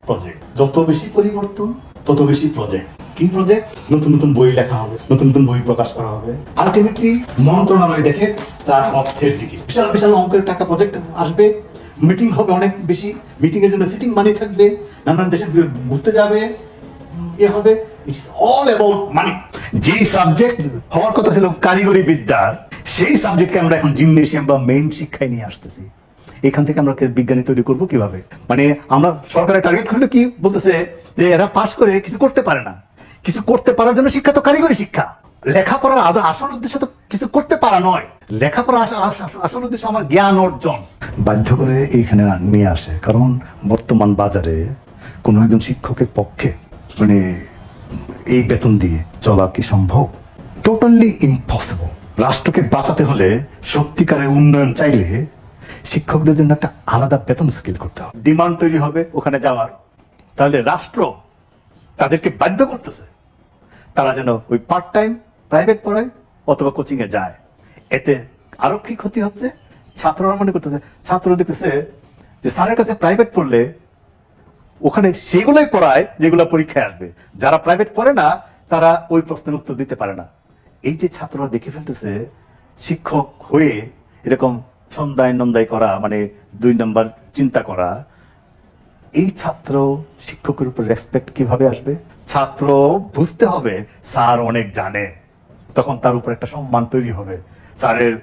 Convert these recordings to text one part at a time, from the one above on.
Project. যত বেশি পরিবর্তন তত বেশি প্রজেক্ট। কি প্রজেক্ট? নতুন নতুন বই লেখা হবে, নতুন নতুন বই প্রকাশ করা হবে। আলটিমেটলি মন্ত্রণালয় দেখে তার অর্থের দিকে বিশাল বিশাল অঙ্কের টাকা প্রজেক্ট আসবে, মিটিং হবে অনেক বেশি, মিটিং এর জন্য সিটিং মানি থাকবে, নানান দেশে ঘুরতে যাবে, ইয়ে হবে। ইটস অল অ্যাবাউট মানি। যেই সাবজেক্ট হওয়ার কথা ছিল কারিগরি বিদ্যার, সেই সাবজেক্টকে আমরা এখন জিমনেশিয়াম বা মেইন শিক্ষায় নিয়ে আসতেছি। এখান থেকে আমরা বিজ্ঞানী তৈরি করবো কিভাবে? মানে আমরা সরকারের টার্গেট করলে কি বলতেছে যে এরা পাস করে কিছু করতে পারে না। কিছু করতে পারার জন্য শিক্ষা তো কারিগরি শিক্ষা। লেখাপড়ার আসল উদ্দেশ্য তো কিছু করতে পারা নয়। লেখাপড়া আসল উদ্দেশ্য আমার জ্ঞান অর্জন। বাধ্য করে এইখানে নিয়ে আসে, কারণ বর্তমান বাজারে কোনো একজন শিক্ষকের পক্ষে মানে এই বেতন দিয়ে চলা কি সম্ভব? Totally impossible. রাষ্ট্রকে বাঁচাতে হলে, সত্যিকারের উন্নয়ন চাইলে শিক্ষকদের জন্য একটা আলাদা বেতন স্কেল করতে হবে। ডিমান্ড তৈরি হবে ওখানে যাওয়ার। তাহলে রাষ্ট্র তাদেরকে বাধ্য করতেছে তারা যেন ওই পার্ট টাইম প্রাইভেট পড়ায় অথবা কোচিং এ যায়। এতে আরো কি ক্ষতি হচ্ছে? ছাত্ররা মনে করতেছে, ছাত্ররা দেখতেছে যে স্যারের কাছে প্রাইভেট পড়লে ওখানে সেগুলোই পড়ায় যেগুলো পরীক্ষায় আসবে। যারা প্রাইভেট পড়ে না তারা ওই প্রশ্নের উত্তর দিতে পারে না। এই যে ছাত্ররা দেখে ফেলতেছে শিক্ষক হয়ে এরকম ছন্দায় নন্দাই করা, মানে 2 নম্বর চিন্তা করা, এই ছাত্র শিক্ষকের উপর রেসপেক্ট কিভাবে আসবে? ছাত্র বুঝতে হবে স্যার অনেক জানে, তখন তার উপর একটা সম্মান তৈরি হবে। স্যারের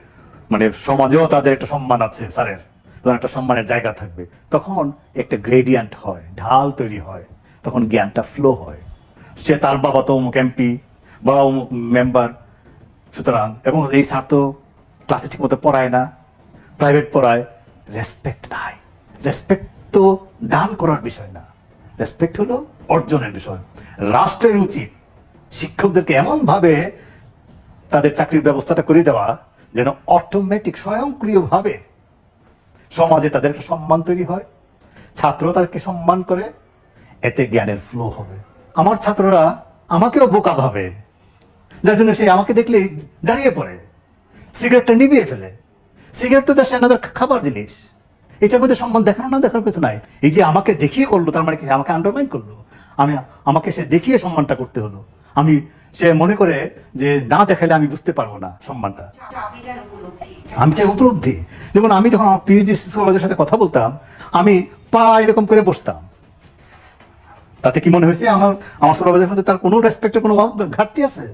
মানে সমাজেও তাদের একটা সম্মান আছে, স্যারের একটা সম্মানের জায়গা থাকবে। তখন একটা গ্রেডিয়েন্ট হয়, ঢাল তৈরি হয়, তখন জ্ঞানটা ফ্লো হয়। সে তার বাবা তো অমুক এমপি বা অমুক মেম্বার, সুতরাং এবং এই স্যার তো ক্লাসে ঠিক মতো পড়ায় না, প্রাইভেট পড়ায়, রেসপেক্ট নাই। রেসপেক্ট তো দান করার বিষয় না, রেসপেক্ট হলো অর্জনের বিষয়। রাষ্ট্রের উচিত শিক্ষকদেরকে এমন ভাবে তাদের চাকরির ব্যবস্থাটা করে দেওয়া যেন অটোমেটিক স্বয়ংক্রিয়ভাবে সমাজে তাদের একটা সম্মান তৈরি হয়, ছাত্র তাদেরকে সম্মান করে, এতে জ্ঞানের ফ্লো হবে। আমার ছাত্ররা আমাকেও বোকা ভাবে, যার জন্য সে আমাকে দেখলে দাঁড়িয়ে পড়ে, সিগারেটটা নিভিয়ে ফেলে। সিগারেট তো জাস্ট আনাদার খাবার জিনিস, এটার মধ্যে সম্মান দেখানো না দেখার কিছু নাই। এই যে আমাকে দেখিয়ে করলো, তার মানে কি আমাকে আন্ডারমাইন করলো? আমাকে সে দেখিয়ে সম্মানটা করতে হলো। সে মনে করে যে না দেখালে আমি বুঝতে পারবো না সম্মানটা। আমি চাই উপলব্ধি। যেমন আমি যখন আমার পিএইচডি সুপারভাইজারের সাথে কথা বলতাম, আমি পা এরকম করে বসতাম। তাতে কি মনে হয়েছে আমার সুপারভাইজারের সাথে তার কোনো রেসপেক্টের কোনো ঘাটতি আছে?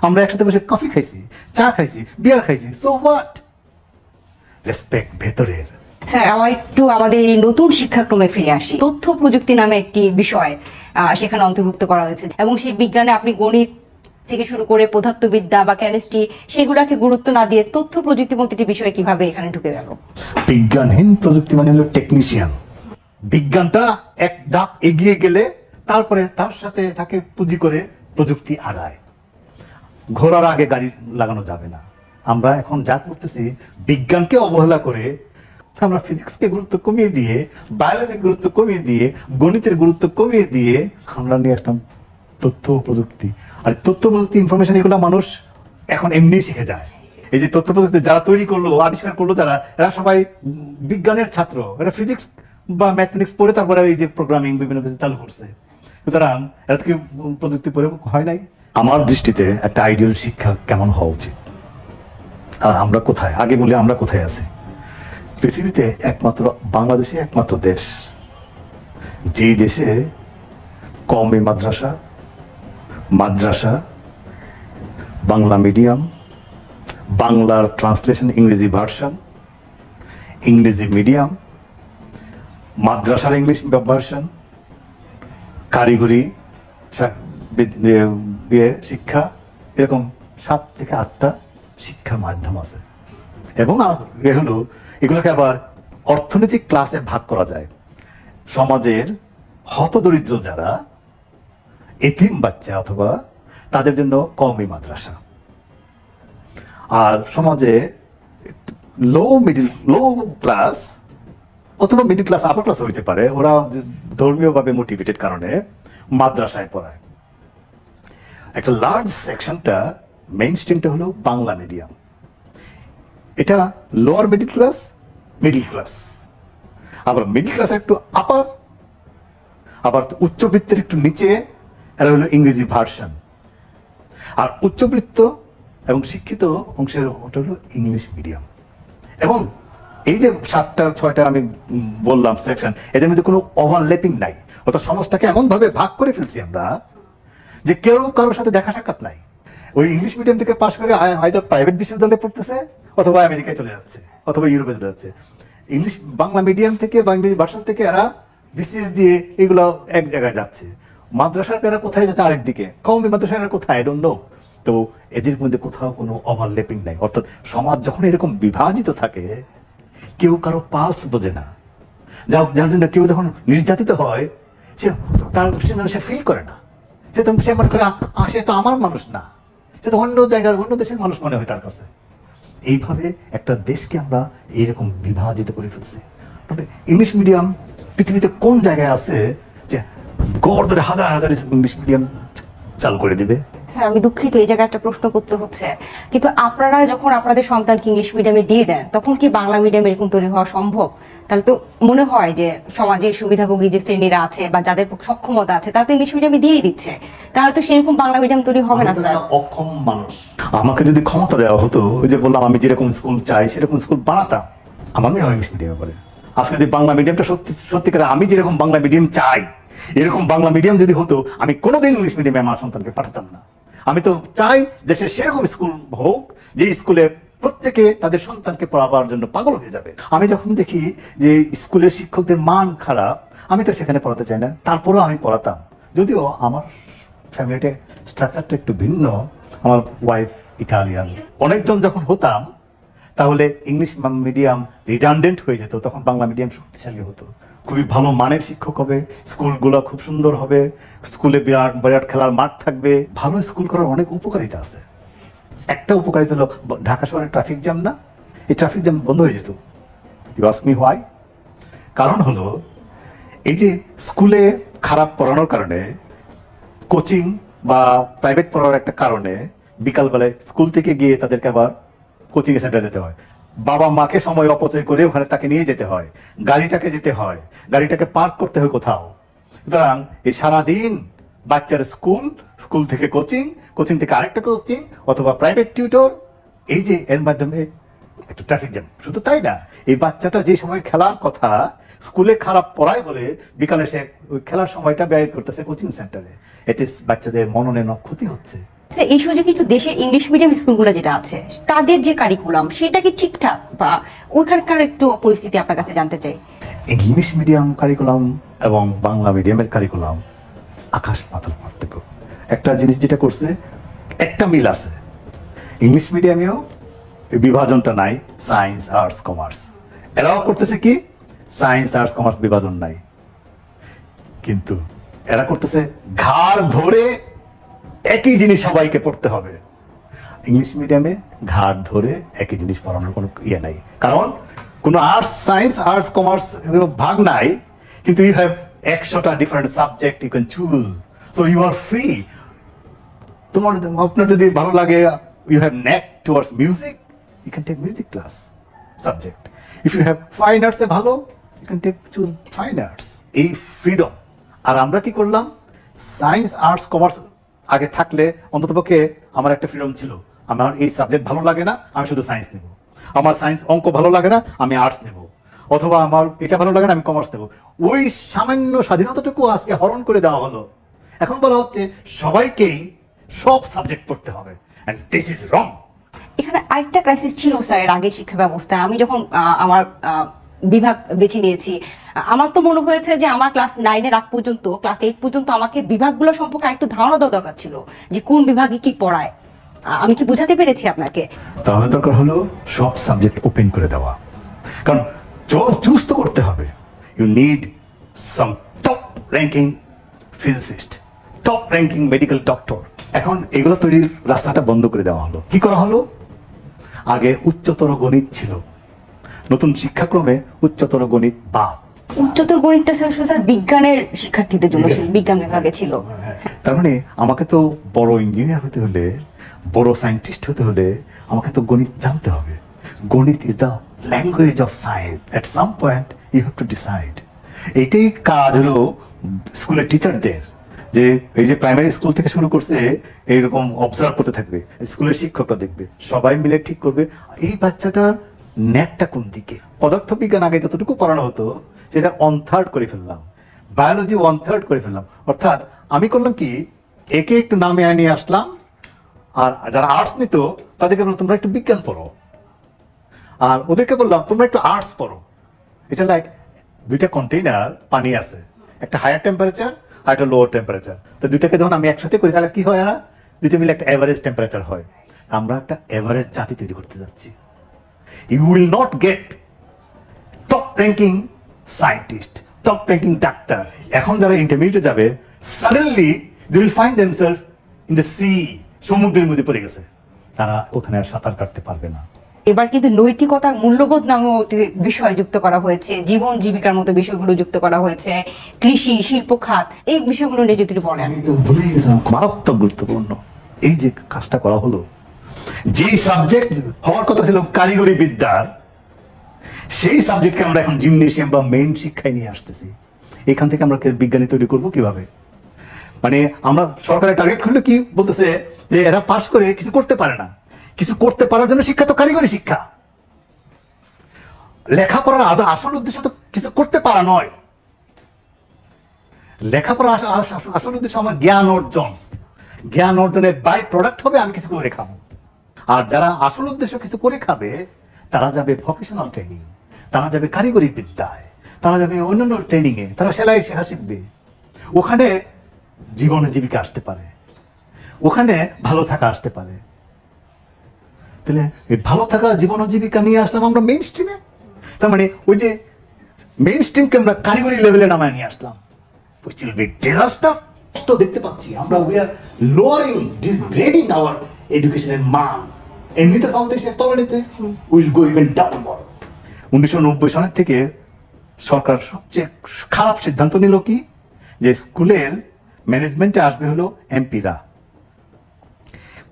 আমরা একসাথে বসে কফি খাইছি, চা খাইছি, বিয়ার খাইছি, সো হোয়াট? রেসপেক্ট ভেতরের। স্যার, আমার একটু আমাদের এই নতুন শিক্ষাক্রমে ফিরে আসি। তথ্য প্রযুক্তি নামে একটি বিষয় সেখানে অন্তর্ভুক্ত করা হয়েছে, এবং সেই বিজ্ঞানে আপনি গণিত থেকে শুরু করে পদার্থবিদ্যা বা কেমিস্ট্রি, সেগুলাকে গুরুত্ব না দিয়ে তথ্য প্রযুক্তি মতো একটি বিষয় কিভাবে এখানে ঢুকে গেল? বিজ্ঞানহীন প্রযুক্তি মানে হলো টেকনিশিয়ান। বিজ্ঞানটা এক ধাপ এগিয়ে গেলে তারপরে তার সাথে তাকে পুঁজি করে প্রযুক্তি আগায়। ঘোড়ার আগে গাড়ি লাগানো যাবে না। আমরা এখন যা করতেছি, বিজ্ঞানকে অবহেলা করে আমরা ফিজিক্সকে গুরুত্ব কমিয়ে দিয়ে, বায়োলজির গুরুত্ব কমিয়ে দিয়ে, গণিতের গুরুত্ব কমিয়ে দিয়ে আমরা নিয়ে আসলাম তথ্য প্রযুক্তি। আর তথ্য প্রযুক্তি, ইনফরমেশন, এগুলো মানুষ এখন এমনি শিখে যায়। এই যে তথ্য প্রযুক্তি যারা তৈরি করলো, আবিষ্কার করলো, এরা সবাই বিজ্ঞানের ছাত্র। এরা ফিজিক্স বা ম্যাথমেটিক্স পড়ে তারপরে এই যে প্রোগ্রামিং বিভিন্ন কিছু চালু করছে। সুতরাং এরা তো কি প্রযুক্তি পড়ে হয় নাই? আমার দৃষ্টিতে একটা আইডিয়াল শিক্ষা কেমন হওয়া উচিত, আর আমরা কোথায়? আগে বলি আমরা কোথায় আছি। পৃথিবীতে একমাত্র বাংলাদেশে একমাত্র দেশ যেই দেশে কওমি মাদ্রাসা, বাংলা মিডিয়াম, বাংলার ট্রান্সলেশন ইংরেজি ভার্সন, ইংরেজি মিডিয়াম, মাদ্রাসার ইংলিশ ভার্সন, কারিগরি শিক্ষা, এরকম 7 থেকে 8টা শিক্ষা মাধ্যম আছে। এবং এগুলোকে আবার অর্থনৈতিক ক্লাসে ভাগ করা যায়। সমাজের হতদরিদ্র যারা, এতিম বাচ্চা অথবা তাদের জন্য কওমি মাদ্রাসা, আর সমাজে লো ক্লাস অথবা মিডল ক্লাস, আপার ক্লাস হইতে পারে, ওরা ধর্মীয়ভাবে মোটিভেটেড কারণে মাদ্রাসায় পড়ায়। একটা লার্জ সেকশনটা, মেইন স্ট্রিমটা হলো বাংলা মিডিয়াম। এটা লোয়ার মিডল ক্লাস, আবার মিডল ক্লাস একটু আপার, আবার উচ্চবৃত্তের একটু নিচে এরা হলো ইংরেজি ভার্সন, আর উচ্চবৃত্ত এবং শিক্ষিত অংশের ওটা হলো ইংলিশ মিডিয়াম। এবং এই যে 7টা 6টা আমি বললাম সেকশন, এদের মধ্যে কোনো ওভারল্যাপিং নাই, অর্থাৎ সমাজটাকে এমন ভাবে ভাগ করে ফেলছি আমরা যে কেউ কারোর সাথে দেখা সাক্ষাৎ নাই। ওই ইংলিশ মিডিয়াম থেকে পাশ করে হয়তো প্রাইভেট বিশ্ববিদ্যালয়ে পড়তেছে, অথবা আমেরিকায় চলে যাচ্ছে, অথবা ইউরোপে চলে যাচ্ছে। ইংলিশ বাংলা মিডিয়াম থেকে বা ইংরেজি ভার্সন থেকে এরা বিসিএস দিয়ে এগুলো এক জায়গায় যাচ্ছে। মাদ্রাসার এরা কোথায় যাচ্ছে আরেকদিকে, কওমি মাদ্রাসার এরা কোথায়, আই ডোন্ট নো। তো এদের মধ্যে কোথাও কোনো ওভারল্যাপিং নাই। অর্থাৎ সমাজ যখন এরকম বিভাজিত থাকে, কেউ কারো পালস বোঝে না, যার জন্য কেউ যখন নির্যাতিত হয় সে ফিল করে না, সে মনে করে সে তো আমার মানুষ না, সে তো অন্য জায়গার অন্য দেশের মানুষ মনে হয় তার কাছে। এইভাবে একটা দেশকে আমরা এইরকম বিভাজিত করে ফেলছি। ইংলিশ মিডিয়াম পৃথিবীতে কোন জায়গায় আছে যে গড় ধরে হাজার হাজার ইংলিশ মিডিয়াম চালু করে দিবে? স্যার আমি দুঃখিত, এই জায়গায় একটা প্রশ্ন করতে হচ্ছে, কিন্তু আপনারা যখন আপনাদের সন্তানকে ইংলিশ মিডিয়ামে দিয়ে দেন, তখন কি বাংলা মিডিয়াম এরকম তৈরি হওয়া সম্ভব? তাহলে তো মনে হয় যে সমাজে সুবিধাভোগী যে শ্রেণীরা আছে বা যাদের সক্ষমতা আছে তারা তো ইংলিশ মিডিয়ামে দিয়েই দিচ্ছে, তাহলে তো সেরকম বাংলা মিডিয়াম তৈরি হবে না স্যার। অক্ষম মানুষ, আমাকে যদি ক্ষমতা দেওয়া হতো, ওই যে বললাম আমি যেরকম স্কুল চাই সেরকম স্কুল বানাতাম, আমার মেয়ে ইংলিশ মিডিয়ামে পড়ে। আজকে যদি বাংলা মিডিয়ামটা সত্যিকার আমি যেরকম বাংলা মিডিয়াম চাই এরকম বাংলা মিডিয়াম যদি হতো, আমি কোনোদিন ইংলিশ মিডিয়ামে আমার সন্তানকে পাঠাতাম না। আমি তো চাই দেশে সেরকম স্কুল হোক যে স্কুলে প্রত্যেকে তাদের সন্তানকে পড়াবার জন্য পাগল হয়ে যাবে। আমি যখন দেখি যে স্কুলের শিক্ষকদের মান খারাপ, আমি তো সেখানে পড়াতে চাই না, তারপরেও আমি পড়াতাম। যদিও আমার ফ্যামিলিতে স্ট্রাকচারটা একটু ভিন্ন, আমার ওয়াইফ ইটালিয়ান। অনেকজন যখন হতাম তাহলে ইংলিশ মিডিয়াম রিডান্ডেন্ট হয়ে যেত, তখন বাংলা মিডিয়াম শক্তিশালী হতো। খুবই ভালো মানের শিক্ষক হবে, স্কুলগুলো খুব সুন্দর হবে, স্কুলে বিরাট বিরাট খেলার মাঠ থাকবে। ভালো স্কুল করার অনেক উপকারিতা আছে। একটা উপকারিতা হলো ঢাকা শহরে ট্রাফিক জ্যাম না, এই ট্রাফিক জ্যাম বন্ধ হয়ে যেত। You ask me why? কারণ হলো এই যে স্কুলে খারাপ পড়ানোর কারণে, কোচিং বা প্রাইভেট পড়ার একটা কারণে বিকালবেলায় স্কুল থেকে গিয়ে তাদেরকে আবার কোচিং সেন্টারে যেতে হয়, বাবা মাকে সময় অপচয় করে ওখানে তাকে নিয়ে যেতে হয়, গাড়িটাকে যেতে হয়, গাড়িটাকে পার্ক করতে হয় কোথাও। সুতরাং এই সারাদিন বাচ্চার স্কুল, স্কুল থেকে কোচিং, কোচিং থেকে আরেকটা কোচিং অথবা প্রাইভেট টিউটর, এই যে এর মাধ্যমে একটা ট্রাফিক জ্যাম। শুধু তাই না, এই বাচ্চাটা যে সময় খেলার কথা, স্কুলে খারাপ পড়ায় বলে বিকালে সে ওই খেলার সময়টা ব্যয় করতেছে কোচিং সেন্টারে, এতে বাচ্চাদের মননের ক্ষতি হচ্ছে। এই সুযোগে একটু দেশের ইংলিশ মিডিয়াম স্কুলগুলো যেটা আছে তাদের যে কারিকুলাম সেটা কি ঠিকঠাক, বা ওইখানকার একটু পরিস্থিতি আপনার কাছে জানতে চাই। ইংলিশ মিডিয়াম কারিকুলাম এবং বাংলা মিডিয়ামের কারিকুলাম আকাশ পাতাল পার্থক্য। একটা জিনিস যেটা করছে, একটা মিল আছে, ইংলিশ মিডিয়ামেও বিভাজনটা নাই, সায়েন্স আর্টস কমার্স। এরাও করতেছে কি, সায়েন্স আর্টস কমার্স বিভাজন নাই, কিন্তু এরা করতেছে ঘাড় ধরে একই জিনিস সবাইকে পড়তে হবে। ইংলিশ মিডিয়ামে ঘাড় ধরে একই জিনিস পড়ানোর কোনো ইয়ে নাই, কারণ কোনো আর্টস সায়েন্স আর্টস কমার্স এগুলো ভাগ নাই, কিন্তু ইউ হ্যাভ 100টা different subject you can choose, so you are free. তোমার আপনার যদি ভালো লাগে, you have knack towards music, you can take music class subject. If you have fine আর্টসে ভালো, you can take choose fine arts. এই freedom. আর আমরা কি করলাম, সায়েন্স আর্টস কমার্স আগে থাকলে অন্ততপক্ষে আমার একটা ফ্রিডম ছিল, আমার এই সাবজেক্ট ভালো লাগে না আমি শুধু সায়েন্স নেব, আমার সায়েন্স অঙ্ক ভালো লাগে না আমি আর্টস নেব, অথবা আমার এটা ভালো লাগে না আমি কমার্স নেব। ওই সামান্য স্বাধীনতাটুকু আজকে হরণ করে দেওয়া হলো। এখন বলা হচ্ছে সবাইকেই সব সাবজেক্ট পড়তে হবে, এন্ড দিস ইজ রং। এখানে আরেকটা ক্রাইসিস ছিল স্যার এর আগে শিক্ষা ব্যবস্থায়। আমি যখন আমার বিভাগ বেছে নিয়েছি, আমার তো মনে হয়েছে যে আমার ক্লাস 9-এর আগ পর্যন্ত, ক্লাস 8 পর্যন্ত আমাকে বিভাগগুলো সম্পর্কে একটু ধারণা দেওয়া দরকার ছিল যে কোন বিভাগে কি পড়ায়। আমি কি বুঝাতে পেরেছি আপনাকে? তাহলে দরকার হলো সব সাবজেক্ট ওপেন করে দেওয়া, কারণ চুজ তো করতে হবে। You need some top ranking physicist, top ranking medical doctor. এখন এগুলো তৈরির রাস্তাটা বন্ধ করে দেওয়া হলো। কি করা হলো, আগে উচ্চতর গণিত ছিল, নতুন শিক্ষাক্রমে উচ্চতর গণিত বাদ। উচ্চতর গণিতটা স্যার বিজ্ঞানের শিক্ষার্থীদের জন্য ছিল, বিজ্ঞান বিভাগে ছিল। তার মানে আমাকে তো বড় ইঞ্জিনিয়ার হতে হলে, বড় সায়েন্টিস্ট হতে হলে আমাকে তো গণিত জানতে হবে। গণিত is the language of science. At some point you have to decide. এইটাই কাজ হলো স্কুলের টিচারদের, যে এই যে প্রাইমারি স্কুল থেকে শুরু করছে এইরকম অবজার্ভ করতে থাকবে, স্কুলের শিক্ষকরা দেখবে, সবাই মিলে ঠিক করবে এই বাচ্চাটার নেটটা কোন দিকে। পদার্থবিজ্ঞান আগে যতটুকু পড়ানো হতো সেটা 1/3 করে ফেললাম, বায়োলজি 1/3 করে ফেললাম। অর্থাৎ আমি করলাম কি, একে একটু নামে নিয়ে আসলাম, আর যারা আর্টস নিত তাদেরকে বললাম তোমরা একটু বিজ্ঞান পড়ো, আর ওদেরকে বললাম তোমরা একটু আর্টস পড়ো। এটা লাইক দুইটা কন্টেইনার পানি আছে, একটা হায়ার টেম্পারেচার আর একটা লোয়ার টেম্পারেচার। তো দুইটাকে যখন আমি একসাথে করি তাহলে কি হয়, না দুইটা মিলে একটা এভারেজ টেম্পারেচার হয়। আমরা একটা এভারেজ জাতি তৈরি করতে যাচ্ছি। You will not get top ranking scientist, top ranking doctor. এখন যারা ইন্টারমিডিয়েটে যাবে, suddenly they will find themself in the sea, সমুদ্রের মধ্যে পড়ে গেছে, তারা ওখানে আর সাঁতার কাটতে পারবে না। এবার কিন্তু নৈতিকতার মূল্যবোধ নামেও একটি বিষয় যুক্ত করা হয়েছে, জীবন জীবিকার মতো বিষয়গুলো যুক্ত করা হয়েছে, কৃষি, শিল্প খাত, এই বিষয়গুলো নিয়ে যদি বলেন। আমি তো ভুলেই গেছিলাম, মারাত্মক গুরুত্বপূর্ণ এই যে কাজটা করা হলো। যে সাবজেক্ট হওয়ার কথা ছিল কারিগরি বিদ্যার, সেই সাবজেক্টকে আমরা এখন জিমনেশিয়াম বা মেইন শিক্ষায় নিয়ে আসতেছি। এখান থেকে আমরা বিজ্ঞানী তৈরি করবো কিভাবে? মানে আমরা সরকারের টার্গেট করলে কি বলতেছে যে এরা পাস করে কিছু করতে পারে না। কিছু করতে পারার জন্য শিক্ষা তো কারিগরি শিক্ষা। লেখাপড়ার আসল উদ্দেশ্য তো কিছু করতে পারা নয়। লেখাপড়া আসল উদ্দেশ্য আমার জ্ঞান অর্জন। জ্ঞান অর্জনের বাই প্রোডাক্ট হবে আমি কিছু করে খাবো। আর যারা আসল উদ্দেশ্য কিছু করে খাবে তারা যাবে প্রফেশনাল ট্রেনিং, তারা যাবে কারিগরি বিদ্যায়, তারা যাবে অন্যান্য ট্রেনিংয়ে, তারা সেলাই শেখা শিখবে। ওখানে জীবনে জীবিকা আসতে পারে, ওখানে ভালো থাকা আসতে পারে। তাহলে এই ভালো থাকা জীবন জীবিকা নিয়ে আসলাম আমরা মেইন স্ট্রিমে। তার মানে ওই যে মেইন স্ট্রিমকে আমরা কারিগরি লেভেলে নামায় নিয়ে আসলাম। which will be disaster। তো দেখতে পাচ্ছি আমরা we are lowering, degrading our educational মান। এমনিতে সাউথ এশিয়ার তলানিতে will go even downward। 1990 সালের থেকে সরকার সবচেয়ে খারাপ সিদ্ধান্ত নিল কি, যে স্কুলের ম্যানেজমেন্টে আসবে হলো এমপিরা।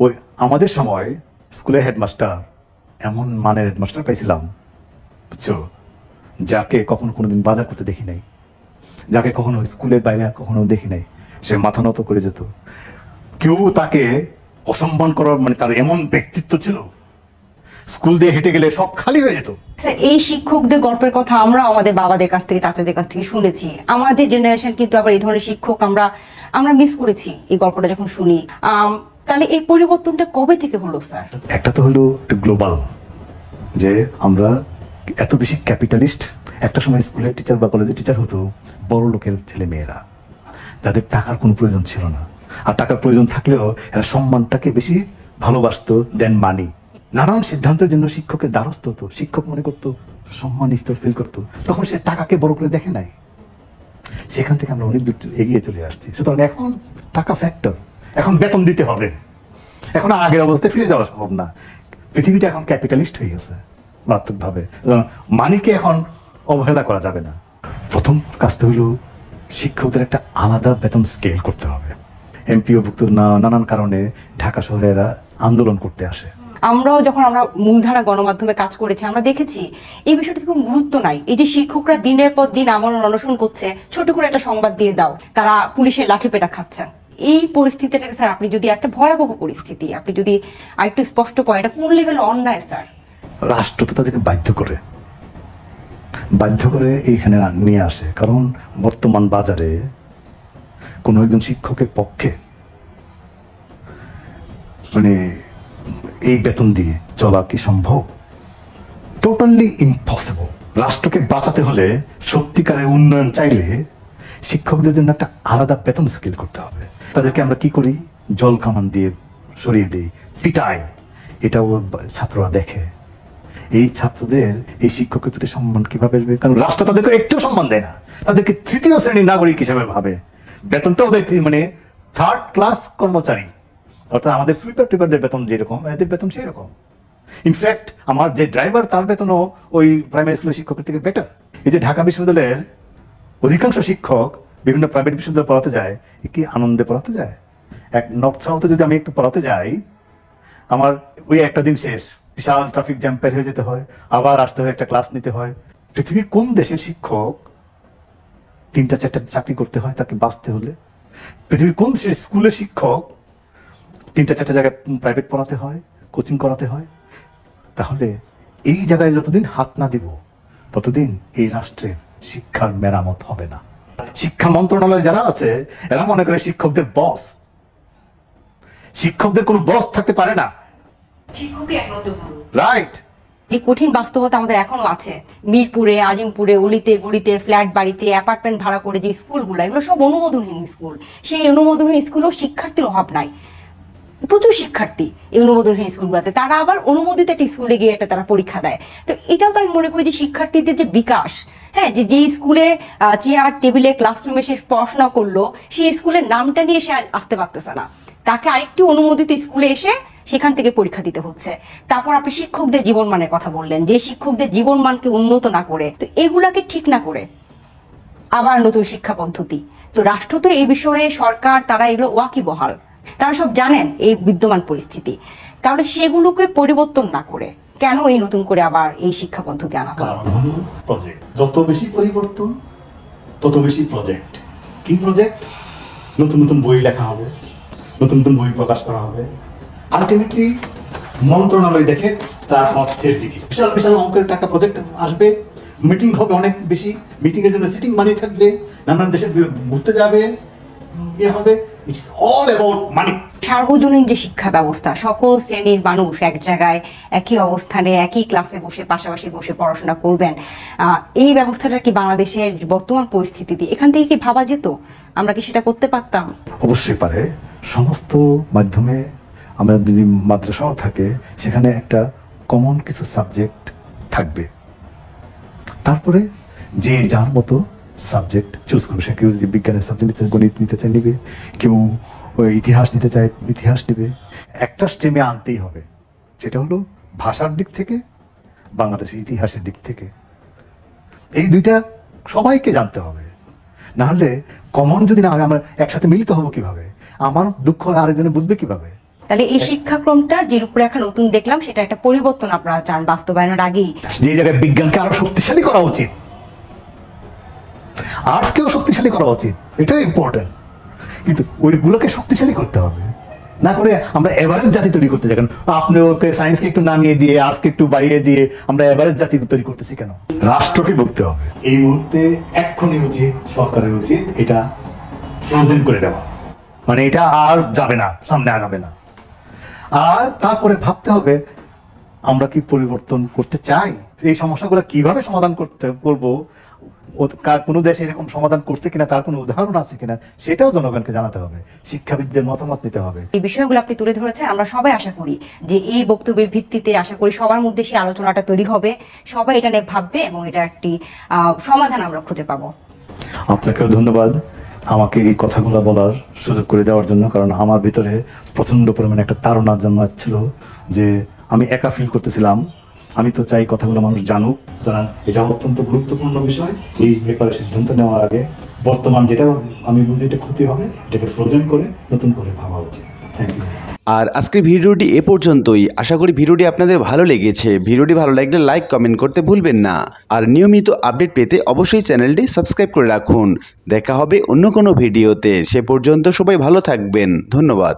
ওই আমাদের সময় স্কুলের হেডমাস্টার, এমন মানের হেডমাস্টার পাইছিলাম বুঝছো, যাকে কখনো কোনোদিন বাজার করতে দেখি নাই, যাকে কখনো স্কুলের বাইরে কখনো দেখি নাই। সে মাথা নত করে যেত, কেউ তাকে অসম্মান করার, মানে তার এমন ব্যক্তিত্ব ছিল, স্কুল দিয়ে হেঁটে গেলে সব খালি হয়ে যেত। এই শিক্ষকদের গল্পের কথা আমরা আমাদের বাবাদের কাছ থেকে, চাচাদের কাছ থেকে শুনেছি। আমাদের জেনারেশন কিন্তু আবার এই ধরনের শিক্ষক আমরা মিস করেছি এই গল্পটা যখন শুনি। তাহলে এই পরিবর্তনটা কবে থেকে হলো স্যার? একটা তো হলো গ্লোবাল, যে আমরা এত বেশি ক্যাপিটালিস্ট। একটা সময় স্কুলের টিচার বা কলেজের টিচার হতো বড় লোকের ছেলে মেয়েরা, যাদের টাকার কোনো প্রয়োজন ছিল না, আর টাকার প্রয়োজন থাকলেও এরা সম্মানটাকে বেশি ভালোবাসতো দেন মানি। নানান সিদ্ধান্তের জন্য শিক্ষকের দ্বারস্থ হতো, শিক্ষক মনে করতো সম্মানিত ফিল করতো, তখন সে টাকাকে বড় করে দেখে নাই। সেখান থেকে আমরা অনেক দূর এগিয়ে চলে আসছি। সুতরাং এখন টাকা ফ্যাক্টর, এখন বেতন দিতে হবে, এখন আগের অবস্থায় ফিরে যাওয়া সম্ভব না। পৃথিবীটা এখন ক্যাপিটালিস্ট হয়ে গেছে মারাত্মকভাবে। মানিকে এখন অবহেলা করা যাবে না। প্রথম কাজটা হলো শিক্ষকদের একটা আলাদা বেতন স্কেল করতে হবে। এমপিওভুক্ত নানান কারণে ঢাকা শহরে এরা আন্দোলন করতে আসে। আমরাও যখন আমরা মূলধারা গণমাধ্যমে কাজ করেছি আমরা দেখেছি এই বিষয়টিতে কোনো গুরুত্ব নাই। এই যে শিক্ষকরা দিনের পর দিন আমরণ অনশন করছে, ছোট করে একটা সংবাদ দিয়ে দাও, তারা পুলিশের লাঠিপেটা খাচ্ছেন। এই পরিস্থিতিটাকে স্যার আপনি যদি, একটা ভয়াবহ পরিস্থিতি, আপনি যদি আরেকটু স্পষ্ট করেন এটা কোন লেভেল অন্যায় স্যার? রাষ্ট্র তো তাদেরকে বাধ্য করে এইখানে নিয়ে আসে। কারণ বর্তমান বাজারে কোনো একজন শিক্ষকের পক্ষে মানে এই বেতন দিয়ে চলা কি সম্ভব? Totally impossible. রাষ্ট্রকে বাঁচাতে হলে, সত্যিকারের উন্নয়ন চাইলে শিক্ষকদের জন্য একটা আলাদা বেতন স্কেল করতে হবে। তাদেরকে আমরা কি করি, জল কামান দিয়ে সরিয়ে দিই, পিটাই। এটাও ছাত্ররা দেখে। এই ছাত্রদের এই শিক্ষকের প্রতি সম্মান কিভাবে আসবে? কারণ রাষ্ট্র তাদেরকে একটু সম্মান দেয় না, তাদেরকে তৃতীয় শ্রেণীর নাগরিক হিসেবে ভাবে। বেতনটা ওদের মানে থার্ড ক্লাস কর্মচারী। অর্থাৎ আমাদের সুইপার টিপারদের বেতন যেরকম, এদের বেতন সেই রকম। ইনফ্যাক্ট আমার যে ড্রাইভার তার বেতনও ওই প্রাইমারি স্কুলের শিক্ষকের থেকে বেটার। এই যে ঢাকা বিশ্ববিদ্যালয়ের অধিকাংশ শিক্ষক বিভিন্ন প্রাইভেট বিশ্ববিদ্যালয়ে পড়াতে যায়, কি আনন্দে পড়াতে যায়। এক নর্থ সাউথে যদি আমি একটু পড়াতে যাই, আমার ওই একটা দিন শেষ, বিশাল ট্রাফিক জ্যাম পের হয়ে যেতে হয়, আবার আসতে হয়, একটা ক্লাস নিতে হয়। পৃথিবীর কোন দেশের শিক্ষক 3টা 4টা চাকরি করতে হয় তাকে বাঁচতে হলে? পৃথিবীর কোন দেশের স্কুলের শিক্ষক 3টা 4টা জায়গায় প্রাইভেট পড়াতে হয়, কোচিং করাতে হয়? তাহলে এই জায়গায় যতদিন হাত না দিব ততদিন এই রাষ্ট্রের শিক্ষার মেরামত হবে না। শিক্ষা মন্ত্রণালয়ে যারা আছে এরা মনে করে শিক্ষকদের বস। শিক্ষকদের কোনো বস থাকতে পারে না, রাইট? যে কঠিন বাস্তবতা আমাদের এখনো আছে, মিরপুরে, আজিমপুরে, অলিতে গলিতে, ফ্ল্যাট বাড়িতে, অ্যাপার্টমেন্ট ভাড়া করে যে স্কুলগুলো, এগুলো সব অনুমোদনহীন স্কুল। সেই অনুমোদনহীন স্কুলেও শিক্ষার্থীর অভাব নাই, প্রচুর শিক্ষার্থী এই অনুমোদনহীন স্কুলগুলোতে। তারা আবার অনুমোদিত একটা স্কুলে গিয়ে একটা তারা পরীক্ষা দেয়। তো এটাও তো আমি মনে করি যে শিক্ষার্থীদের যে বিকাশ, হ্যাঁ, যে স্কুলে চেয়ার টেবিলে ক্লাসরুমে সে পড়াশোনা করলো, সেই স্কুলের নামটা নিয়ে সে আসতে পারতেছে না, তাকে আরেকটি অনুমোদিত স্কুলে এসে সেখান থেকে পরীক্ষা দিতে হচ্ছে। তারপর আপনি শিক্ষকদের জীবনমানের কথা বললেন, যে শিক্ষকদের জীবনমানকে উন্নত না করে, তো এগুলাকে ঠিক না করে আবার নতুন শিক্ষা পদ্ধতি। তো রাষ্ট্র তো এই বিষয়ে, সরকার, তারা এগুলো ওয়াকিবহাল, তারা সব জানেন এই বিদ্যমান পরিস্থিতি। তাহলে সেগুলোকে পরিবর্তন না করে কেন এই নতুন করে আবার এই শিক্ষা পদ্ধতি আনা হয়? কারণ হলো প্রজেক্ট। যত বেশি পরিবর্তন তত বেশি প্রজেক্ট। কি প্রজেক্ট? নতুন নতুন বই লেখা হবে, নতুন নতুন বই প্রকাশ করা হবে। আলটিমেটলি মন্ত্রণালয় দেখে তার অর্থের দিকে বিশাল বিশাল অঙ্কের টাকা প্রজেক্ট আসবে, মিটিং হবে অনেক বেশি, মিটিং এর জন্য সিটিং মানি থাকবে, নানান দেশে ঘুরতে যাবে, ইয়ে হবে। ইটস অল অ্যাবাউট মানি। সার্বজনীন যে শিক্ষা ব্যবস্থা, সকল শ্রেণীর মানুষ এক জায়গায় একই অবস্থানে একই ক্লাসে বসে পাশাপাশি বসে পড়াশোনা করবেন, এই ব্যবস্থাটা কি বাংলাদেশের বর্তমান পরিস্থিতিতে এখান থেকে কি ভাবা যেত? আমরা কি সেটা করতে পারতাম? অবশ্যই পারে। সমস্ত মাধ্যমে আমরা যদি মাদ্রাসাও থাকে, সেখানে একটা কমন কিছু সাবজেক্ট থাকবে। তারপরে যে যার মতো সাবজেক্ট চুজ করবে। সে কেউ যদি বিজ্ঞানের সাবজেক্ট নিতে, গণিত নিতে চায় নিবে, কেউ ইতিহাস নিতে চায় ইতিহাস নেবে। একটা স্ট্রিমে আনতেই হবে, সেটা হলো ভাষার দিক থেকে, বাংলাদেশের ইতিহাসের দিক থেকে। এই দুইটা সবাইকে জানতে হবে, না হলে কমন যদি না হয় আমরা একসাথে মিলিত হবো কিভাবে? আমার দুঃখ আরেকজনে বুঝবে কিভাবে? তাহলে এই শিক্ষাক্রমটা যে রূপরেখা নতুন দেখলাম, সেটা একটা পরিবর্তন আপনারা চান বাস্তবায়নের আগেই। যে জায়গায় বিজ্ঞানকে আরো শক্তিশালী করা উচিত, আর্টসকেও শক্তিশালী করা উচিত, এটাই ইম্পর্টেন্ট। কিন্তু ওইগুলোকে শক্তিশালী করতে হবে, না করে আমরা এভারেজ জাতি তৈরি করতে যাই। আপনি ওকে সায়েন্সকে একটু নামিয়ে দিয়ে আর্টসকে একটু বাড়িয়ে দিয়ে আমরা এভারেজ জাতি তৈরি করতেছি কেন? রাষ্ট্রকে ভুগতে হবে। এই মুহূর্তে এক্ষুনি উচিত, সরকারের উচিত এটা ফ্রোজেন করে দেওয়া, মানে এটা আর যাবে না, সামনে আগাবে না। আর তারপরে ভাবতে হবে আমরা কি পরিবর্তন করতে চাই, এই সমস্যাগুলো কিভাবে সমাধান করবো। কোনো দেশ এরকম সমাধান করছে কিনা, তার কোনো উদাহরণ আছে কিনা, সেটাও জনগণকে জানাতে হবে, শিক্ষাবিদদের মতামত নিতে হবে। এই বিষয়গুলো আপনি তুলে ধরেছেন, আমরা সবাই আশা করি যে এই বক্তব্যের ভিত্তিতে আশা করি সবার মধ্যে সেই আলোচনাটা তৈরি হবে, সবাই এটা নিয়ে ভাববে এবং এটা একটি সমাধান আমরা খুঁজে পাবো। আপনাকেও ধন্যবাদ আমাকে এই কথাগুলো বলার সুযোগ করে দেওয়ার জন্য, কারণ আমার ভিতরে প্রচন্ড পরিমাণে একটা তাড়না জন্মাচ্ছিল যে আমি একা ফিল করতেছিলাম। আমি তো চাই কথাগুলো মানুষ জানুক, জানান। এটা অত্যন্ত গুরুত্বপূর্ণ বিষয়। এই ব্যাপারে সিদ্ধান্ত নেওয়ার আগে বর্তমান যেটা আমি বলি এটা ক্ষতি হবে, এটাকে ফ্রোজেন করে নতুন করে ভাবা উচিত। Thank you. আর আজকের ভিডিওটি এ পর্যন্তই। আশা করি ভিডিওটি আপনাদের ভালো লেগেছে। ভিডিওটি ভালো লাগলে লাইক কমেন্ট করতে ভুলবেন না। আর নিয়মিত আপডেট পেতে অবশ্যই চ্যানেলটি সাবস্ক্রাইব করে রাখুন। দেখা হবে অন্য কোনো ভিডিওতে। সে পর্যন্ত সবাই ভালো থাকবেন। ধন্যবাদ।